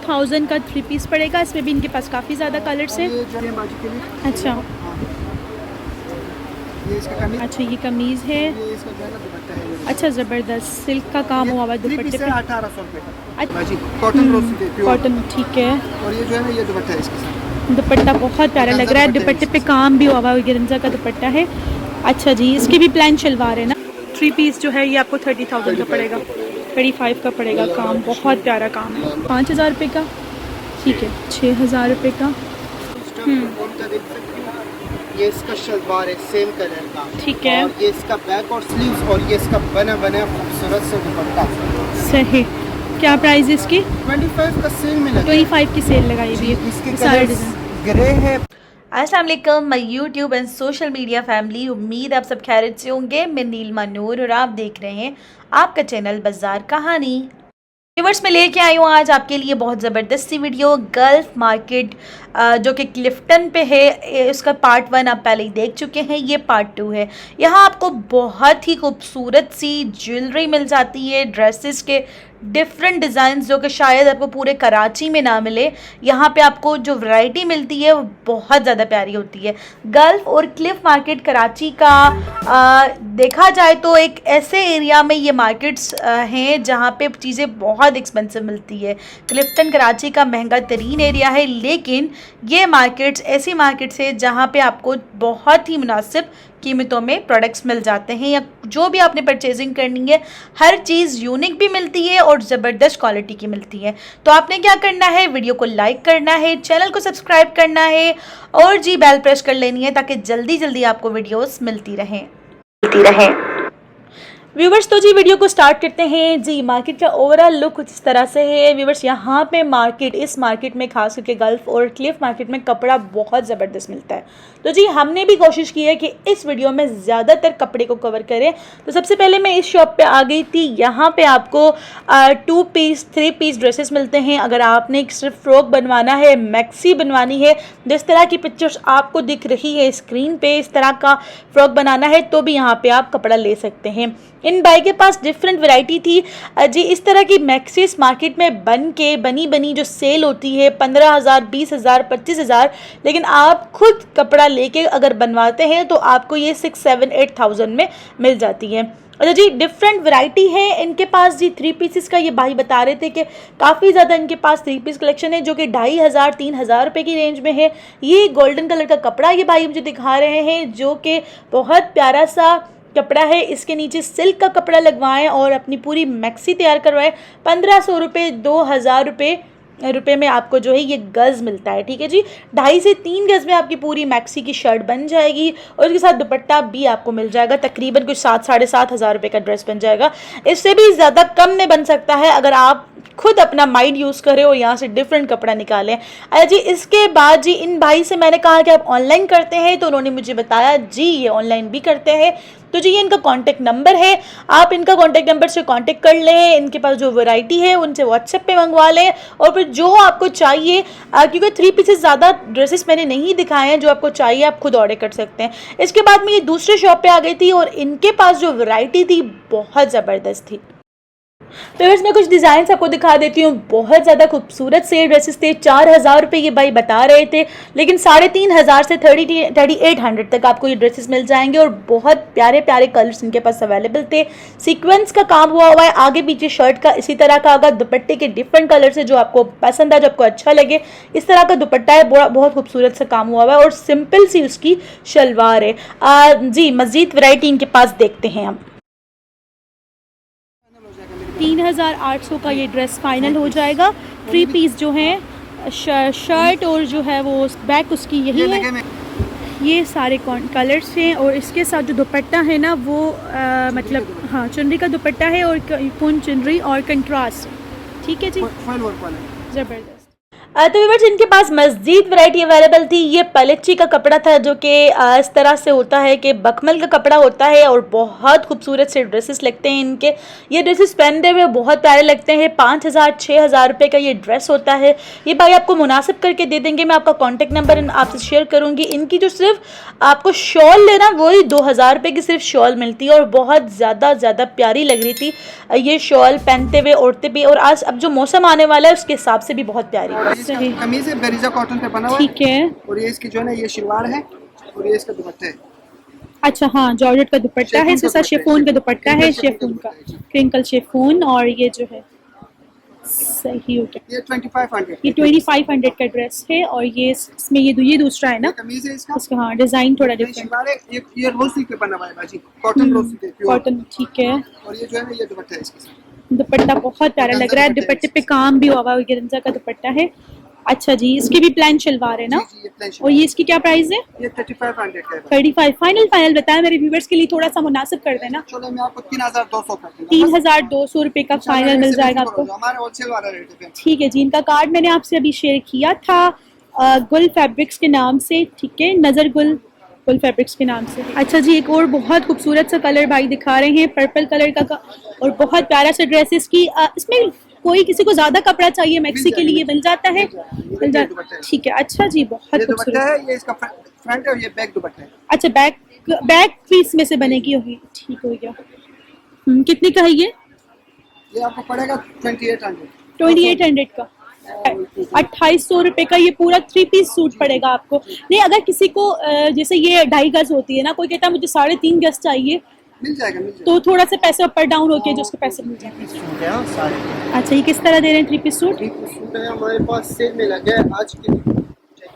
2000 का 3 पीस पड़ेगा। इसमें भी इनके पास काफ़ी ज़्यादा कलर्स हैं। अच्छा अच्छा, ये कमीज़ है। अच्छा, ज़बरदस्त सिल्क का काम हुआ हुआ दुपट्टे पे। 1800 रुपये का कॉटन, ठीक है। और ये जो है ना, ये दुपट्टा है इसके साथ। दुपट्टा बहुत प्यारा लग रहा है, दुपट्टे पे काम भी हुआ हुआ है, गेंजा का दुपट्टा है। अच्छा जी, इसकी भी प्लान शलवार है ना। 3 पीस जो है ये आपको 30,000 का पड़ेगा, 35 का पड़ेगा। काम बहुत प्यारा काम है। 5000 रुपये का, ठीक है। 6000 रुपये का। ये इसका शलवार है, सेम कलर का, ठीक है। और ये इसका बैक और स्लीव्स, और ये इसका बना खूबसूरत से दुपट्टा। सही। क्या प्राइस है इसकी? 25 का सेल में 25 की सेल लगाई हुई है। इसके सारे कलर्स डिज़ाइन ग्रे है। अस्सलाम वालेकुम my YouTube and social media family. उम्मीद आप सब खैरियत से होंगे। मैं नीलमा नूर और आप देख रहे हैं आपका चैनल बाजार कहानी। व्यूअर्स, मैं लेके आई हूँ आज आपके लिए बहुत ज़बरदस्ती वीडियो। गल्फ मार्केट जो कि क्लिफ्टन पे है, उसका पार्ट 1 आप पहले ही देख चुके हैं, ये पार्ट 2 है। यहाँ आपको बहुत ही खूबसूरत सी ज्वेलरी मिल जाती है, ड्रेसेस के डिफरेंट डिज़ाइन जो कि शायद आपको पूरे कराची में ना मिले। यहाँ पे आपको जो वैरायटी मिलती है वो बहुत ज़्यादा प्यारी होती है। गल्फ और क्लिफ मार्केट कराची का देखा जाए तो एक ऐसे एरिया में ये मार्केट्स हैं जहाँ पे चीज़ें बहुत एक्सपेंसिव मिलती है। क्लिफ्टन कराची का महंगा तरीन एरिया है, लेकिन ये मार्केट्स ऐसी मार्केट्स है जहाँ पे आपको बहुत ही मुनासिब कीमतों में प्रोडक्ट्स मिल जाते हैं, या जो भी आपने परचेजिंग करनी है हर चीज़ यूनिक भी मिलती है और ज़बरदस्त क्वालिटी की मिलती है। तो आपने क्या करना है, वीडियो को लाइक करना है, चैनल को सब्सक्राइब करना है और जी बेल प्रेस कर लेनी है ताकि जल्दी जल्दी आपको वीडियोस मिलती रहें। व्यूवर्स, तो जी वीडियो को स्टार्ट करते हैं। जी मार्केट का ओवरऑल लुक कुछ इस तरह से है। व्यूवर्स, यहाँ पे इस मार्केट में खास करके गल्फ और क्लिफ मार्केट में कपड़ा बहुत ज़बरदस्त मिलता है। तो जी हमने भी कोशिश की है कि इस वीडियो में ज़्यादातर कपड़े को कवर करें। तो सबसे पहले मैं इस शॉप पे आ गई थी। यहाँ पे आपको 2 पीस 3 पीस ड्रेसेस मिलते हैं। अगर आपने सिर्फ फ्रॉक बनवाना है, मैक्सी बनवानी है, जिस तरह की पिक्चर्स आपको दिख रही है स्क्रीन पे, इस तरह का फ्रॉक बनाना है तो भी यहाँ पे आप कपड़ा ले सकते हैं। इन भाई के पास डिफरेंट वैरायटी थी जी। इस तरह की मैक्सीस मार्केट में बनी जो सेल होती है 15,000, 20,000, 25,000, लेकिन आप खुद कपड़ा लेके अगर बनवाते हैं तो आपको ये 6, 7, 8,000 में मिल जाती है। अच्छा जी, डिफरेंट वैरायटी है इनके पास जी। 3 पीसेस का ये भाई बता रहे थे कि काफ़ी ज़्यादा इनके पास 3 पीस कलेक्शन है जो कि 2,500, 3,000 रुपये की रेंज में है। ये गोल्डन कलर का कपड़ा ये भाई मुझे दिखा रहे हैं जो कि बहुत प्यारा सा कपड़ा है। इसके नीचे सिल्क का कपड़ा लगवाएं और अपनी पूरी मैक्सी तैयार करवाएं। 1,500 रुपये, 2,000 रुपये में आपको जो है ये गज़ मिलता है। ठीक है जी, 2.5 से 3 गज़ में आपकी पूरी मैक्सी की शर्ट बन जाएगी और इसके साथ दुपट्टा भी आपको मिल जाएगा। तकरीबन कुछ 7, 7,500 रुपये का ड्रेस बन जाएगा। इससे भी ज़्यादा कम में बन सकता है अगर आप खुद अपना माइंड यूज़ करें और यहाँ से डिफरेंट कपड़ा निकालें। अच्छा जी, इसके बाद जी इन भाई से मैंने कहा कि आप ऑनलाइन करते हैं, तो उन्होंने मुझे बताया जी ये ऑनलाइन भी करते हैं। तो जी ये इनका कॉन्टैक्ट नंबर है, आप इनका कॉन्टैक्ट नंबर से कॉन्टैक्ट कर लें। इनके पास जो वैरायटी है उनसे व्हाट्सएप पे मंगवा लें और फिर जो आपको चाहिए, क्योंकि 3 पीसेस ज़्यादा ड्रेसेस मैंने नहीं दिखाए हैं, जो आपको चाहिए आप खुद ऑर्डर कर सकते हैं। इसके बाद मैं ये दूसरे शॉप पे आ गई थी और इनके पास जो वैरायटी थी बहुत ज़बरदस्त थी। तो इसमें कुछ डिज़ाइन आपको दिखा देती हूँ। बहुत ज़्यादा खूबसूरत से ड्रेसेस थे। 4,000 रुपये ये भाई बता रहे थे, लेकिन 3,500 से 3,800 तक आपको ये ड्रेसेस मिल जाएंगे और बहुत प्यारे प्यारे कलर्स इनके पास अवेलेबल थे। सीक्वेंस का काम हुआ हुआ है आगे पीछे शर्ट का, इसी तरह का अगर दुपट्टे के डिफरेंट कलर से जो आपको पसंद है, जो आपको अच्छा लगे, इस तरह का दुपट्टा है। बहुत खूबसूरत सा काम हुआ हुआ है और सिंपल सी उसकी शलवार है। जी मज़ीद वैरायटी इनके पास देखते हैं हम। 3,800 का ये ड्रेस फाइनल हो जाएगा। 3 पीस जो हैं, शर्ट और जो है वो बैक उसकी यही है। ये सारे कलर्स हैं और इसके साथ जो दुपट्टा है ना वो मतलब हाँ चुनरी का दुपट्टा है और पूर्ण चुनरी और कंट्रास्ट। ठीक है जी, ज़बरदस्त। तो व्यूअर्स इनके पास मज़ीद वैरायटी अवेलेबल थी। ये पलेच्ची का कपड़ा था जो कि इस तरह से होता है कि बकमल का कपड़ा होता है और बहुत खूबसूरत से ड्रेसेस लगते हैं इनके। ये ड्रेसेस पहनते हुए बहुत प्यारे लगते हैं। 5,000-6,000 रुपये का ये ड्रेस होता है। ये भाई आपको मुनासिब करके दे देंगे। मैं आपका कॉन्टैक्ट नंबर आपसे शेयर करूँगी। इनकी जो सिर्फ आपको शॉल लेना वही 2,000 रुपये की सिर्फ शॉल मिलती है और बहुत ज़्यादा प्यारी लग रही थी ये शॉल पहनते हुए औरतें भी। और आज अब जो मौसम आने वाला है उसके हिसाब से भी बहुत प्यारी है। सही कमीज है बेरिजा कॉटन पे बना हुआ है। ठीक है। और ये इसकी जो है ना ये शलवार है और ये इसका दुपट्टा है। अच्छा हाँ, जॉर्जेट का दुपट्टा है, इसके साथ शेफून का दुपट्टा है, शेफून का क्रिंकल शेफून। और ये जो है सही हो गया, ये 2500 ये 2500 का ड्रेस है। और ये इसमें ये दूसरा है ना, कमीज है इसका। इसका हाँ डिजाइन थोड़ा ये डिफरेंट, शलवार है, ये रोज सिल्क पे बना हुआ है बाजी, कॉटन रोज सिल्क है, कॉटन। ठीक है। और ये जो है ना ये दुपट्टा है इसके साथ। दुपट्टा बहुत प्यारा लग रहा है, दुपट्टे पे काम भी हुआ है, गेंजा का दुपट्टा है। अच्छा जी, इसकी भी प्लान शलवार है ना। जी, ये प्लान और ये इसकी क्या प्राइस है? ये 3500 का है। 35 फाइनल बताया मेरे व्यूवर्स के लिए, थोड़ा सा मुनासिब कर देना। चलो मैं आपको 3200 कर दूंगा। 3200 रुपए का फाइनल मिल जाएगा आपको। हमारे होलसेल वाला रेट है। ठीक है जी, इनका कार्ड मैंने आपसे अभी शेयर किया था गुल फैब्रिक्स के नाम से। ठीक है, नज़र गुल फैब्रिक्स के नाम से। अच्छा जी, एक और बहुत खूबसूरत सा कलर भाई दिखा रहे हैं, पर्पल कलर का और बहुत प्यारा सा ड्रेस इसकी। इसमें कोई किसी को ज्यादा कपड़ा चाहिए मैक्सी के लिए मिल जाता है, मिल जाता है। ठीक है। अच्छा जी, बहुत खूबसूरत है। ये इसका फ्रंट है और ये बैक दुपट्टा है। अच्छा, बैक पीस में से बनेगी होगी। ठीक हो गया। कितने का है ये? ये आपको पड़ेगा 2800 का। 2800 रुपए का ये पूरा 3 पीस सूट पड़ेगा आपको। नहीं, अगर किसी को जैसे ये 2.5 गज होती है ना, कोई कहता है मुझे 3.5 गज चाहिए, मिल जाएगा, मिल जाएगा। तो थोड़ा सा पैसे अपर डाउन होके जो उसके पैसे मिल जाएंगे। सूट है सारे। अच्छा, ये किस तरह दे रहे हैं 3 पीस सूट? 3 पीस सूट है हमारे पास सेल में लगे हैं आज के लिए।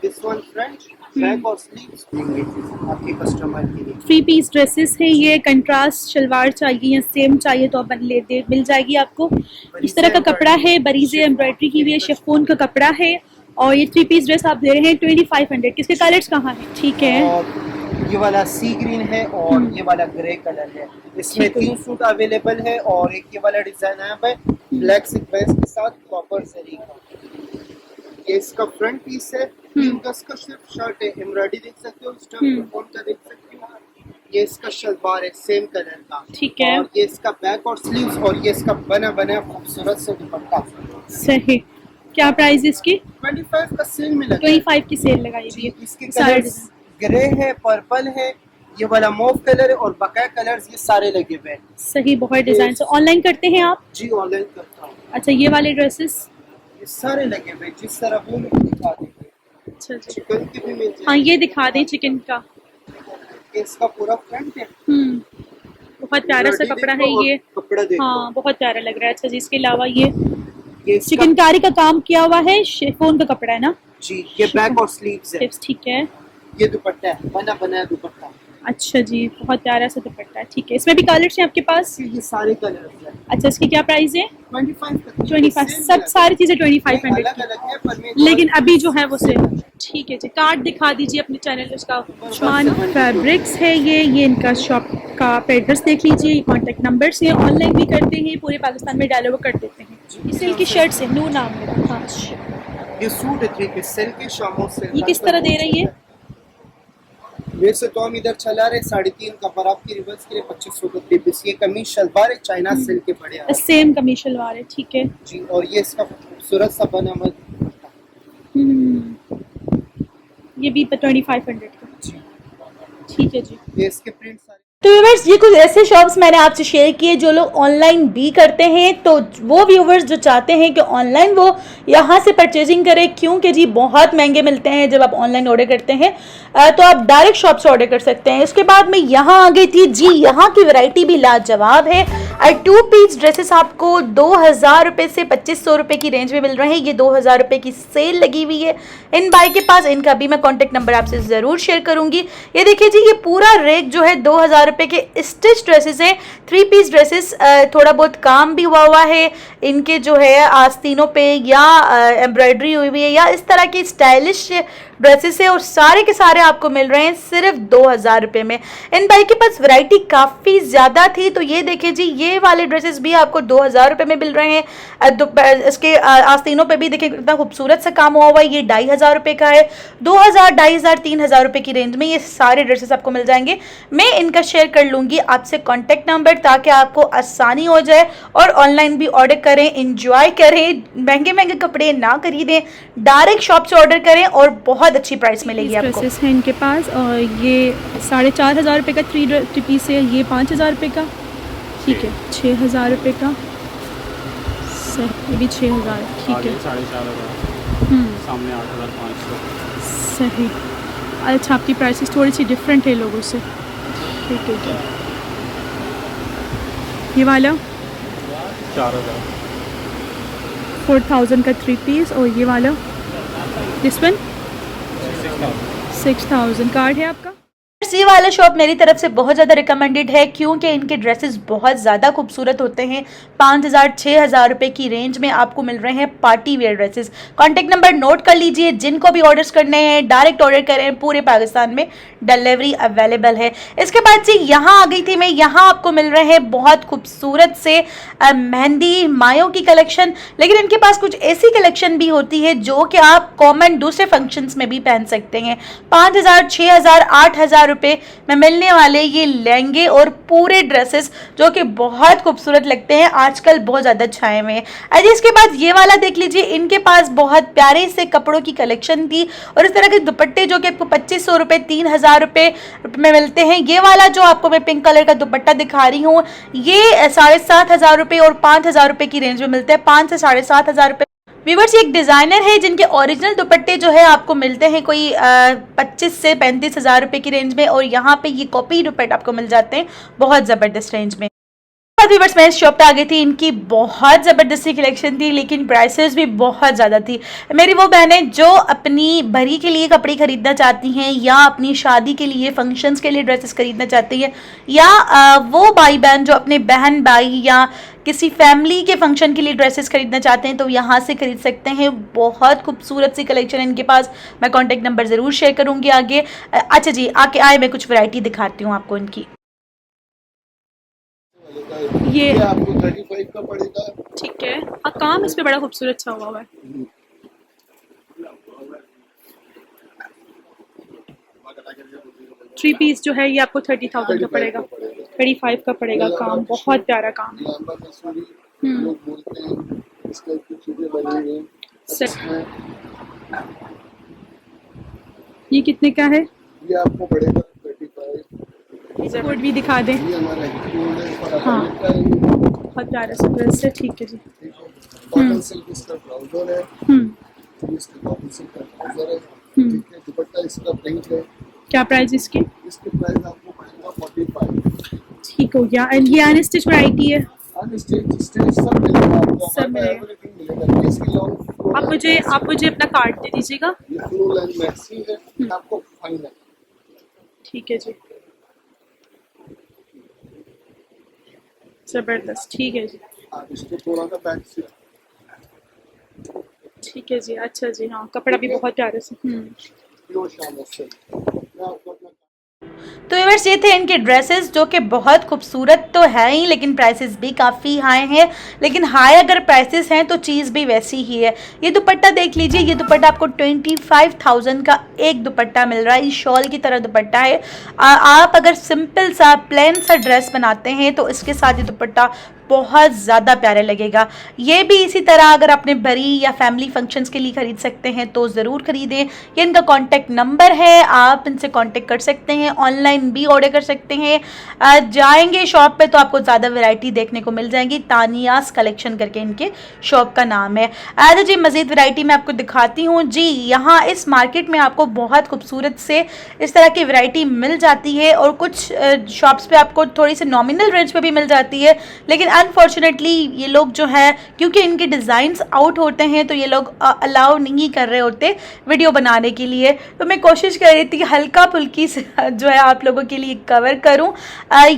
दिस वन फ्रंट बैक और स्लीव्स देंगे आपके कस्टमर के लिए। 3 पीस ड्रेसेस है ये। कंट्रास्ट शलवार चाहिए या सेम चाहिए तो अपन मिल जाएगी आपको। इस तरह का कपड़ा है, बरीजे एम्ब्रॉयडरी की हुई है, शिफॉन का कपड़ा है। और ये 3 पीस ड्रेस आप दे रहे हैं 2500। किसके कलर्स कहाँ है? ठीक है। और ये वाला सी ग्रीन है और ये वाला ग्रे कलर है। इसमें 3 सूट अवेलेबल है और एक ये वाला डिजाइन आया है ब्लैक सीक्वेंस के साथ कॉपर जरी का। ये इसका फ्रंट पीस है। 3 गज का सिर्फ शर्ट है, एम्ब्रॉयडरी देख सकते हो, स्टफ का देख सकते हो। ये इसका शलवार है सेम कलर का। ठीक है। और ये इसका बैक और स्लीव्स और ये इसका बना खूबसूरत से दुपट्टा। सही। क्या प्राइस है इसकी? 25 का सेल में लगा। 25 की सेल लगाई हुई है। इसके कलर्स ग्रे है, पर्पल है, ये वाला मॉव कलर है और बकाया कलर्स ये सारे लगे हुए हैं। सही, बहुत डिजाइन। से ऑनलाइन करते हैं आप? जी ऑनलाइन करता हूँ। अच्छा, ये वाले ड्रेसेस ये सारे लगे हुए, जिस तरह वो लोग दिखा देंगे। अच्छा जी, चिकन की भी मिल जाएगी। हाँ ये दिखा दें चिकन का। इसका पूरा फ्रंट है। बहुत प्यारा सा कपड़ा है ये। कपड़ा देखो। हाँ, बहुत प्यारा लग रहा है। अच्छा जी, इसके अलावा ये ये चिकनकारी का काम किया हुआ है, शिफॉन का कपड़ा है ना जी। ये बैक और स्लीव्स है। ठीक है। ये दुपट्टा है, बना दुपट्टा। अच्छा जी, बहुत प्यारा सा दुपट्टा है। ठीक है, इसमें भी कलर्स हैं आपके पास? ये सारे कलर्स हैं। अच्छा, इसकी क्या प्राइस है? 25 सब सारी चीजें 2500 अलग की, अलग है पर मैं लेकिन अभी जो है वो सेल। ठीक है जी, कार्ड दिखा दीजिए अपने चैनल उसका। शान फैब्रिक्स है ये इनका शॉप का एड्रेस देख लीजिए, कॉन्टेक्ट नंबर्स हैं। ऑनलाइन भी करते हैं, पूरे पाकिस्तान में डिलीवर कर देते हैं। ये सिल्क की शर्ट्स है, नू नाम है। हाँ, ये सूट है 3 पीस सिल्क के शामो से। ये किस तरह दे रही है? वैसे तो हम इधर चला रहे 3.5 का, पर आपकी रिवर्स के लिए 2500 का 3 पीस। ये कमीज शलवार है, चाइना सिल्क के बढ़िया सेम कमीज शलवार है। ठीक है जी। और ये इसका खूबसूरत सा बना हुआ ये भी 2500 का। जी। ठीक है जी। ये इसके प्रिंट सारे। तो व्यूवर्स, ये कुछ ऐसे शॉप्स मैंने आपसे शेयर किए जो लोग ऑनलाइन भी करते हैं। तो वो व्यूवर्स जो चाहते हैं कि ऑनलाइन वो यहाँ से परचेजिंग करें, क्योंकि जी बहुत महंगे मिलते हैं जब आप ऑनलाइन ऑर्डर करते हैं, तो आप डायरेक्ट शॉप से ऑर्डर कर सकते हैं। उसके बाद मैं यहाँ आ गई थी जी, यहाँ की वैरायटी भी लाजवाब है। 2 पीस ड्रेसेस आपको 2000 रुपये से 2500 रुपये की रेंज में मिल रहे हैं। ये 2000 रुपये की सेल लगी हुई है इन भाई के पास। इनका भी मैं कॉन्टैक्ट नंबर आपसे ज़रूर शेयर करूँगी। ये देखिए जी, ये पूरा रेक जो है 2000 रुपये के स्टिच ड्रेसेस हैं। 3 पीस ड्रेसेस, थोड़ा बहुत काम भी हुआ है। इनके जो है आस्तीनों पे या एम्ब्रॉयडरी हुई हुई है या इस तरह की स्टाइलिश ड्रेसेस है और सारे के सारे आपको मिल रहे हैं सिर्फ 2000 रुपये में। इन भाई के पास वैरायटी काफ़ी ज़्यादा थी, तो ये देखिए जी, ये वाले ड्रेसेस भी आपको 2000 रुपये में मिल रहे हैं। इसके आस्तीनों पे भी देखिए कितना खूबसूरत सा काम हुआ हुआ है। ये 2500 रुपये का है। 2000, 2500, 3000 रुपये की रेंज में ये सारे ड्रेसेस आपको मिल जाएंगे। मैं इनका शेयर कर लूँगी आपसे कॉन्टैक्ट नंबर, ताकि आपको आसानी हो जाए और ऑनलाइन भी ऑर्डर करें, इंजॉय करें, महंगे महंगे कपड़े ना खरीदें, डायरेक्ट शॉप से ऑर्डर करें और बहुत अच्छी प्राइस मिलेगी आपको। ड्रेसेस हैं इनके पास, और ये 4500 रुपये का थ्री पीस है। ये 5000 रुपये का, ठीक है, 6000 रुपये का, सर ये भी 6000, ठीक है, 4500 सामने 8500। सही। अच्छा, आपकी प्राइसेस थोड़ी सी डिफरेंट है लोगों से, ठीक है। ये वाला 4000, 4000 का थ्री पीस, और ये वाला दिस वन 6000। कार्ड है आपका? ये वाला शॉप मेरी तरफ से बहुत ज़्यादा रिकमेंडेड है, क्योंकि इनके ड्रेसेस बहुत ज़्यादा खूबसूरत होते हैं। 5000, 6000 रुपये की रेंज में आपको मिल रहे हैं party wear dresses. Contact number note कर लीजिए, जिनको भी ऑर्डर्स करने हैं डायरेक्ट ऑर्डर करें, पूरे पाकिस्तान में डिलीवरी अवेलेबल है। इसके बाद जी यहाँ आ गई थी मैं, यहाँ आपको मिल रहे हैं बहुत खूबसूरत से मेहंदी मायों की कलेक्शन, लेकिन इनके पास कुछ ऐसी कलेक्शन भी होती है जो कि आप कॉमन दूसरे फंक्शंस में भी पहन सकते हैं। 5000, 6000, 8000 रुपये में मिलने वाले ये लहंगे और पूरे ड्रेसेस जो कि बहुत खूबसूरत लगते हैं, आजकल बहुत ज़्यादा छाए हुए हैं। अरे इसके बाद ये वाला देख लीजिए, इनके पास बहुत प्यारे से कपड़ों की कलेक्शन थी और इस तरह के दुपट्टे जो कि आपको 2500 रुपये, 3000 रुपये में मिलते हैं। ये वाला जो आपको मैं पिंक कलर का दुपट्टा दिखा रही हूँ, ये 7500 रुपये और 5000 रुपये की रेंज में मिलते हैं, 5 से 7500 रुपये। व्यूवर्स, ये एक डिज़ाइनर है जिनके ओरिजिनल दुपट्टे जो है आपको मिलते हैं कोई 25 से 35,000 रुपये की रेंज में, और यहाँ पे ये कॉपी दुपट्टे आपको मिल जाते हैं बहुत ज़बरदस्त रेंज में। व्यूवर्स, मैं इस शॉप पे आ गई थी, इनकी बहुत ज़बरदस्ती कलेक्शन थी, लेकिन प्राइसेस भी बहुत ज़्यादा थी। मेरी वो बहनें जो अपनी भरी के लिए कपड़े खरीदना चाहती हैं या अपनी शादी के लिए, फंक्शंस के लिए ड्रेसेस खरीदना चाहती हैं, या वो भाई बहन जो अपने बहन भाई या किसी फैमिली के फंक्शन के लिए ड्रेसेस खरीदना चाहते हैं, तो यहाँ से खरीद सकते हैं। बहुत खूबसूरत सी कलेक्शन है इनके पास। मैं कॉन्टैक्ट नंबर ज़रूर शेयर करूँगी आगे। अच्छा जी, आके आए मैं कुछ वैरायटी दिखाती हूँ आपको इनकी। ये आपको 35 का पड़ेगा। ठीक है, काम इस पे बड़ा खूबसूरत सा हुआ है। थ्री पीस जो है ये आपको 30,000 का पड़ेगा, 35 का पड़ेगा। काम बहुत प्यारा काम है। लोग बोलते हैं इस टाइप की चीजें बनी हुई हैं। सर, ये कितने का है? ये आपको पड़ेगा 35। कोड भी दिखा दें। ये हमारा कोड है, इसका हाँ। बहुत प्यारा सा ड्रेस है, ठीक है जी। कॉटन सिल्क इसका ट्राउजर है, इसका कॉटन सिल्क का ट्राउजर है, ठीक है। दुपट्टा इसका पिंक है। क्या प्राइस इसकी? इसके प्राइस आपको पड़ेगा 45। ठीक हो गया। एंड ये अनस्टिच वैरायटी है, स्टिच सब मिलेगा आपको, सब मिलेगा। एवरीथिंग मिलेगा। इसकी लॉन्ग आप मुझे अपना कार्ड दे दीजिएगा। ये फ्लो लाइन मैक्सी है, आपको फाइन है। ठीक है जी, जबरदस्त, ठीक है जी, आप इसको थोड़ा सा बैक से ठीक है जी। अच्छा जी, हाँ, कपड़ा भी बहुत प्यारे से। प्योर शाम से मैं आपको अपना तो व्यूअर्स, ये थे इनके ड्रेसेस जो कि बहुत खूबसूरत तो है ही, लेकिन प्राइसेस भी काफ़ी हाई हैं। लेकिन हाई अगर प्राइसेस हैं तो चीज़ भी वैसी ही है। ये दुपट्टा देख लीजिए, ये दुपट्टा आपको 25,000 का एक दुपट्टा मिल रहा है। ये शॉल की तरह दुपट्टा है। आप अगर सिंपल सा प्लेन सा ड्रेस बनाते हैं तो इसके साथ ये दुपट्टा बहुत ज़्यादा प्यारा लगेगा। ये भी इसी तरह अगर अपने बड़ी या फैमिली फंक्शंस के लिए ख़रीद सकते हैं तो ज़रूर ख़रीदें। ये इनका कॉन्टैक्ट नंबर है, आप इनसे कॉन्टैक्ट कर सकते हैं, ऑनलाइन भी ऑर्डर कर सकते हैं। जाएंगे शॉप पे तो आपको ज़्यादा वैरायटी देखने को मिल जाएगी। तानियास कलेक्शन करके इनके शॉप का नाम है। तो जी मज़ीद वैरायटी मैं आपको दिखाती हूँ जी। यहाँ इस मार्केट में आपको बहुत खूबसूरत से इस तरह की वैरायटी मिल जाती है, और कुछ शॉप्स पे आपको थोड़ी सी नॉमिनल रेंज पे भी मिल जाती है, लेकिन अनफॉर्चुनेटली ये लोग जो है, क्योंकि इनके डिज़ाइंस आउट होते हैं तो ये लोग अलाउ नहीं कर रहे होते वीडियो बनाने के लिए। तो मैं कोशिश कर रही थी कि हल्का फुल्की से जो है आप लोगों के लिए कवर करूं।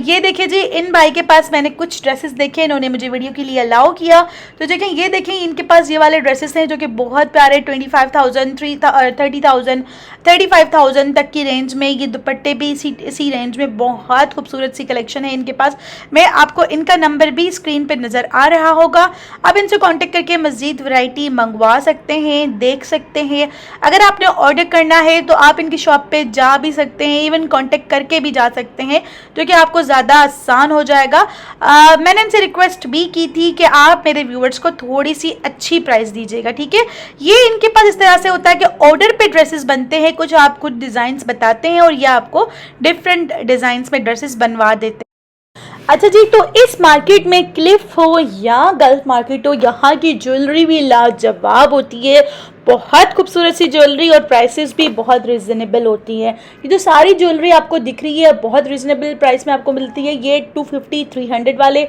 ये देखिए जी, इन भाई के पास मैंने कुछ ड्रेसेस देखे, इन्होंने मुझे वीडियो के लिए अलाउ किया। तो देखें, ये देखें, इनके पास ये वाले ड्रेसेस हैं जो कि बहुत प्यारे 25,000 30,000 35,000 तक की रेंज में। ये दुपट्टे भी इसी रेंज में, बहुत खूबसूरत सी कलेक्शन है इनके पास। मैं आपको इनका नंबर भी स्क्रीन पे नज़र आ रहा होगा, आप इनसे कांटेक्ट करके मज़ीद वैरायटी मंगवा सकते हैं, देख सकते हैं। अगर आपने ऑर्डर करना है तो आप इनकी शॉप पे जा भी सकते हैं, इवन कांटेक्ट करके भी जा सकते हैं, जो कि आपको ज़्यादा आसान हो जाएगा। मैंने इनसे रिक्वेस्ट भी की थी कि आप मेरे व्यूअर्स को थोड़ी सी अच्छी प्राइस दीजिएगा, ठीक है। ये इनके पास इस तरह से होता है कि ऑर्डर पे ड्रेसेस बनते हैं, कुछ आप खुद डिज़ाइंस बताते हैं और ये आपको डिफरेंट डिज़ाइंस में ड्रेसेस बनवा देते हैं। अच्छा जी, तो इस मार्केट में क्लिफ हो या गल्फ मार्केट हो, यहाँ की ज्वेलरी भी लाजवाब होती है। बहुत खूबसूरत सी ज्वेलरी और प्राइसेस भी बहुत रिजनेबल होती है। ये जो सारी ज्वेलरी आपको दिख रही है बहुत रिजनेबल प्राइस में आपको मिलती है। ये 250-300 वाले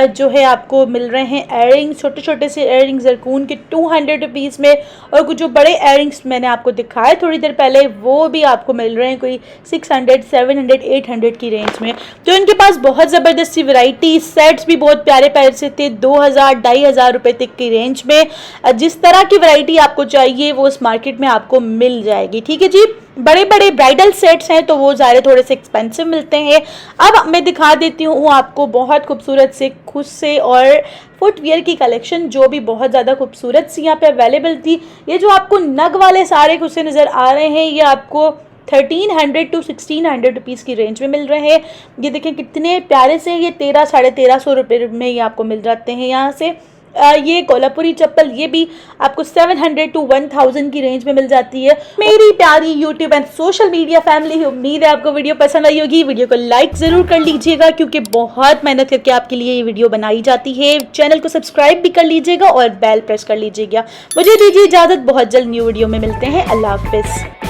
जो है आपको मिल रहे हैं एयरिंग्स, छोटे छोटे से एयरिंग्स जरकून के 200 रुपीज़ में। और कुछ जो बड़े एयरिंग्स मैंने आपको दिखाए थोड़ी देर पहले, वो भी आपको मिल रहे हैं कोई 600, 700, 800 की रेंज में। तो इनके पास बहुत ज़बरदस्त सी वैरायटी, सेट्स भी बहुत प्यारे प्यारे से थे 2000, 2500 रुपये तक की रेंज में। जिस तरह की वैरायटी आपको चाहिए वो इस मार्केट में आपको मिल जाएगी, ठीक है जी। बड़े बड़े ब्राइडल सेट्स हैं तो वो ज़्यादा थोड़े से एक्सपेंसिव मिलते हैं। अब मैं दिखा देती हूँ आपको बहुत खूबसूरत से खुद से और फुटवियर की कलेक्शन, जो भी बहुत ज़्यादा खूबसूरत सी यहाँ पे अवेलेबल थी। ये जो आपको नग वाले सारे खुद से नज़र आ रहे हैं, ये आपको 1300 to 1600 रुपीज़ की रेंज में मिल रहे हैं। ये देखें कितने प्यारे से, ये 1300-1350 रुपये में ये आपको मिल जाते हैं यहाँ से। ये कोल्हापुरी चप्पल, ये भी आपको 700 to 1000 की रेंज में मिल जाती है। मेरी प्यारी YouTube and social media family, उम्मीद है आपको वीडियो पसंद आई होगी। वीडियो को लाइक ज़रूर कर लीजिएगा, क्योंकि बहुत मेहनत करके आपके लिए ये वीडियो बनाई जाती है। चैनल को सब्सक्राइब भी कर लीजिएगा और बेल प्रेस कर लीजिएगा। मुझे दीजिए इजाज़त, बहुत जल्द न्यू वीडियो में मिलते हैं। अल्लाह हाफिज़।